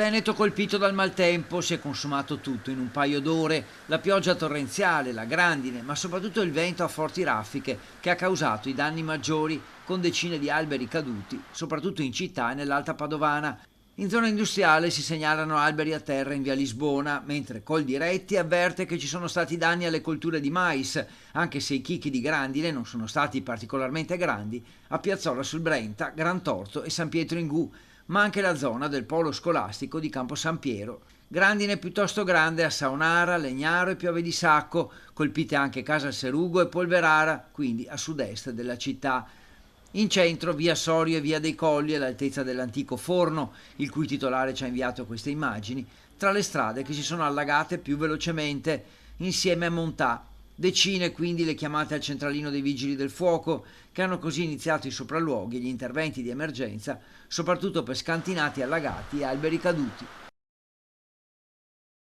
Veneto colpito dal maltempo, si è consumato tutto in un paio d'ore, la pioggia torrenziale, la grandine, ma soprattutto il vento a forti raffiche che ha causato i danni maggiori con decine di alberi caduti, soprattutto in città e nell'Alta Padovana. In zona industriale si segnalano alberi a terra in via Lisbona, mentre Coldiretti avverte che ci sono stati danni alle colture di mais, anche se i chicchi di grandine non sono stati particolarmente grandi, a Piazzola sul Brenta, Gran Torto e San Pietro in Gu, ma anche la zona del polo scolastico di Campo San Piero. Grandine piuttosto grande a Saonara, Legnaro e Piove di Sacco, colpite anche Casal Serugo e Polverara, quindi a sud-est della città. In centro via Sorio e via dei Colli all'altezza dell'antico forno, il cui titolare ci ha inviato queste immagini, tra le strade che si sono allagate più velocemente, insieme a Montà. Decine quindi le chiamate al centralino dei vigili del fuoco, che hanno così iniziato i sopralluoghi e gli interventi di emergenza, soprattutto per scantinati allagati e alberi caduti.